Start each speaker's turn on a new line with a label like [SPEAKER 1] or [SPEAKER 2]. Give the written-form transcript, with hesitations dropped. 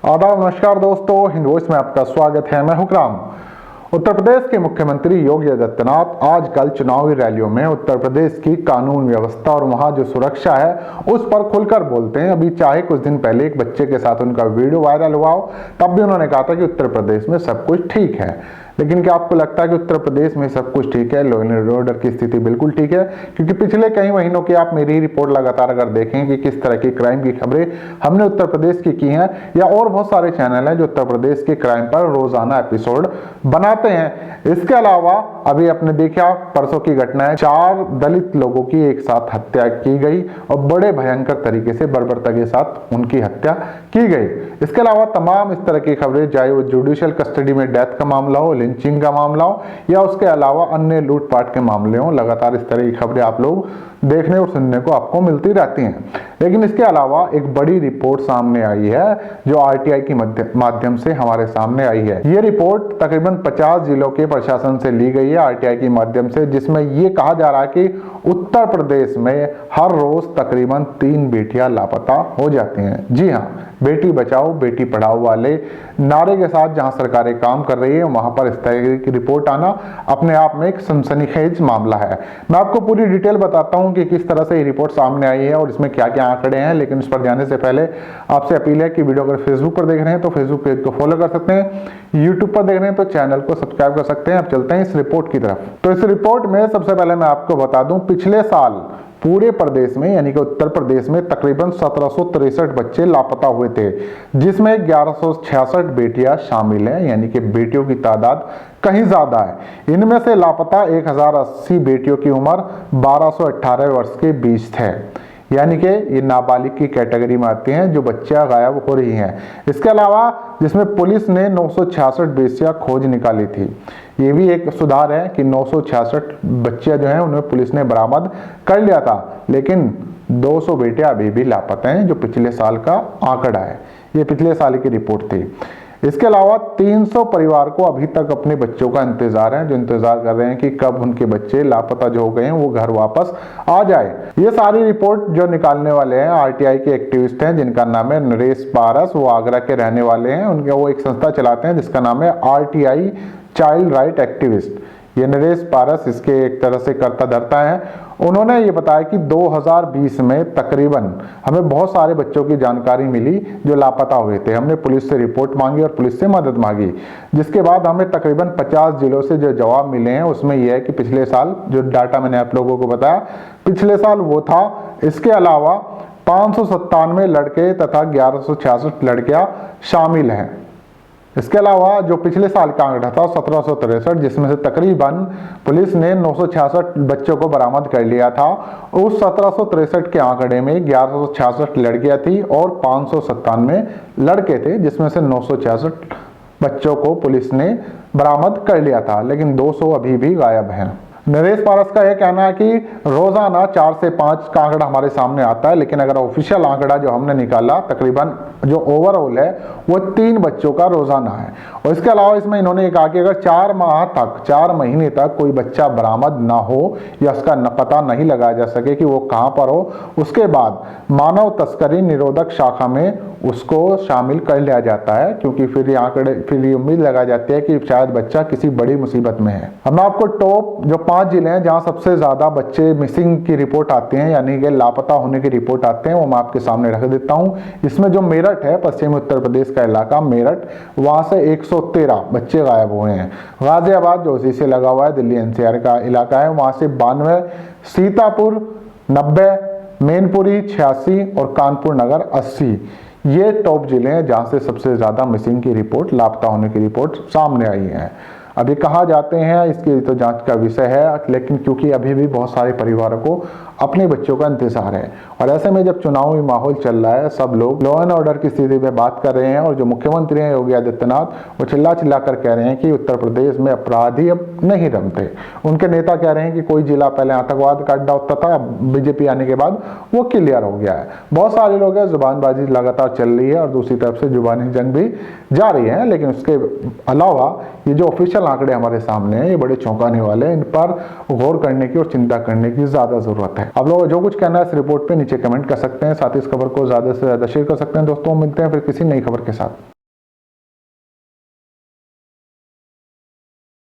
[SPEAKER 1] आदाब, नमस्कार दोस्तों, हिंद वॉइस में आपका स्वागत है। मैं हुक्राम। उत्तर प्रदेश के मुख्यमंत्री योगी आदित्यनाथ आजकल चुनावी रैलियों में उत्तर प्रदेश की कानून व्यवस्था और वहां जो सुरक्षा है उस पर खुलकर बोलते हैं। अभी चाहे कुछ दिन पहले एक बच्चे के साथ उनका वीडियो वायरल हुआ हो, तब भी उन्होंने कहा था कि उत्तर प्रदेश में सब कुछ ठीक है। लेकिन क्या आपको लगता है कि उत्तर प्रदेश में सब कुछ ठीक है? लॉ एंड ऑर्डर की स्थिति बिल्कुल ठीक है? क्योंकि पिछले कई महीनों की आप मेरी रिपोर्ट लगातार अगर देखें कि किस तरह की क्राइम की खबरें हमने उत्तर प्रदेश की हैं, या और बहुत सारे चैनल हैं जो उत्तर प्रदेश के क्राइम पर रोजाना एपिसोड बनाते हैं। इसके अलावा अभी आपने देखा परसों की घटना है, 4 दलित लोगों की एक साथ हत्या की गई और बड़े भयंकर तरीके से बर्बरता के साथ उनकी हत्या की गई। इसके अलावा तमाम इस तरह की खबरें, चाहे वो जुडिशियल कस्टडी में डेथ का मामला हो, लिंचिंग का मामला हो, या उसके अलावा अन्य लूटपाट के मामले हो, लगातार इस तरह की खबरें आप लोग देखने और सुनने को आपको मिलती रहती हैं। लेकिन इसके अलावा एक बड़ी रिपोर्ट सामने आई है जो आरटीआई के माध्यम से हमारे सामने आई है। ये रिपोर्ट तकरीबन 50 जिलों के प्रशासन से ली गई है आरटीआई के माध्यम से, जिसमें ये कहा जा रहा है कि उत्तर प्रदेश में हर रोज तकरीबन 3 बेटियां लापता हो जाती हैं। जी हाँ, बेटी बचाओ बेटी पढ़ाओ वाले नारे के साथ जहां सरकारें काम कर रही है वहां पर इस तरह की रिपोर्ट आना अपने आप में एक सनसनीखेज मामला है। मैं आपको पूरी डिटेल बताता हूं कि किस तरह से ये रिपोर्ट सामने आई है और इसमें क्या क्या आंकड़े हैं। लेकिन इस पर जाने से पहले आपसे अपील है कि वीडियो अगर फेसबुक पर देख रहे हैं तो फेसबुक पेज को फॉलो कर सकते हैं, यूट्यूब पर देख रहे हैं तो चैनल को सब्सक्राइब कर सकते हैं। अब चलते हैं इस रिपोर्ट की तरफ। तो इस रिपोर्ट में सबसे पहले मैं आपको बता दूं, पिछले साल पूरे प्रदेश में यानी कि उत्तर प्रदेश में तकरीबन 1763 बच्चे लापता हुए थे, जिसमें 1166 बेटियां शामिल हैं, यानी कि बेटियों की तादाद कहीं ज्यादा है। इनमें से लापता 1080 बेटियों की उम्र 12 से 18 वर्ष के बीच थे, यानी कि ये नाबालिग की कैटेगरी में आती हैं जो बच्चियां गायब हो रही हैं। इसके अलावा जिसमें पुलिस ने 966 बेटियां खोज निकाली थी। ये भी एक सुधार है कि 966 बच्चियां जो हैं उन्हें पुलिस ने बरामद कर लिया था, लेकिन 200 बेटियां अभी भी लापता हैं, जो पिछले साल का आंकड़ा है। ये पिछले साल की रिपोर्ट थी। इसके अलावा 300 परिवार को अभी तक अपने बच्चों का इंतजार है, जो इंतजार कर रहे हैं कि कब उनके बच्चे लापता जो हो गए हैं वो घर वापस आ जाए। ये सारी रिपोर्ट जो निकालने वाले हैं आरटीआई के एक्टिविस्ट हैं, जिनका नाम है नरेश पारस। वो आगरा के रहने वाले हैं। उनके वो एक संस्था चलाते हैं जिसका नाम है आरटीआई चाइल्ड राइट एक्टिविस्ट। ये नरेश पारस इसके एक तरह से कर्ता धर्ता है। उन्होंने ये बताया कि 2020 में तकरीबन हमें बहुत सारे बच्चों की जानकारी मिली जो लापता हुए थे। हमने पुलिस से रिपोर्ट मांगी और पुलिस से मदद मांगी, जिसके बाद हमें तकरीबन 50 जिलों से जो जवाब मिले हैं उसमें यह है कि पिछले साल जो डाटा मैंने आप लोगों को बताया पिछले साल वो था। इसके अलावा 597 लड़के तथा 1166 लड़कियां शामिल हैं। इसके अलावा जो पिछले साल का आंकड़ा था 1763, जिसमें से तकरीबन पुलिस ने 966 बच्चों को बरामद कर लिया था। उस 1763 के आंकड़े में 1166 लड़कियां थी और 597 लड़के थे, जिसमें से 966 बच्चों को पुलिस ने बरामद कर लिया था, लेकिन 200 अभी भी गायब हैं। नरेश पारस का यह कहना है कि रोजाना 4 से 5 का आंकड़ा हमारे सामने आता है, लेकिन अगर ऑफिशियल आंकड़ा जो हमने निकाला तकरीबन जो ओवरऑल है वो 3 बच्चों का रोजाना है। और इसके अलावा इसमें इन्होंने कहा कि अगर 4 महीने तक कोई बच्चा बरामद ना हो या उसका पता नहीं लगाया जा सके कि वो कहाँ पर हो, उसके बाद मानव तस्करी निरोधक शाखा में उसको शामिल कर लिया जाता है, क्योंकि फिर ये उम्मीद लगाई जाती है कि शायद बच्चा किसी बड़ी मुसीबत में है। अब मैं आपको टॉप जो 5 जिले हैं जहां सबसे ज्यादा बच्चे मिसिंग की रिपोर्ट आते हैं, यानी कि लापता होने की रिपोर्ट आते हैं, वो मैं आपके सामने रख देता हूं। इसमें जो मेरठ है, पश्चिमी उत्तर प्रदेश का इलाका मेरठ, वहां से 113 बच्चे गायब हुए हैं। गाजियाबाद जो उसी से लगा हुआ है, दिल्ली एनसीआर का इलाका है, वहां से 92, सीतापुर 90, मैनपुरी 86 और कानपुर नगर 80। ये टॉप जिले हैं जहां से सबसे ज्यादा मिसिंग की रिपोर्ट, लापता होने की रिपोर्ट सामने आई है। अभी कहाँ जाते हैं इसकी तो जांच का विषय है, लेकिन क्योंकि अभी भी बहुत सारे परिवारों को अपने बच्चों का इंतजार है और ऐसे में जब चुनावी माहौल चल रहा है, सब लोग लॉ एंड ऑर्डर की स्थिति पे बात कर रहे हैं और जो मुख्यमंत्री हैं योगी आदित्यनाथ वो चिल्ला कर कह रहे हैं कि उत्तर प्रदेश में अपराधी अब नहीं रमते। उनके नेता कह रहे हैं कि कोई जिला पहले आतंकवाद का अड्डा होता था, बीजेपी आने के बाद वो क्लियर हो गया है। बहुत सारे लोग हैं, जुबानबाजी लगातार चल रही है और दूसरी तरफ से जुबानी जंग भी जारी है। लेकिन उसके अलावा ये जो ऑफिशियल आंकड़े हमारे सामने हैं ये बड़े चौंकाने वाले हैं, इन पर गौर करने की और चिंता करने की ज्यादा जरूरत है। आप लोग जो कुछ कहना है इस रिपोर्ट पे नीचे कमेंट कर सकते हैं, साथ ही इस खबर को ज्यादा से ज्यादा शेयर कर सकते हैं। दोस्तों मिलते हैं फिर किसी नई खबर के साथ।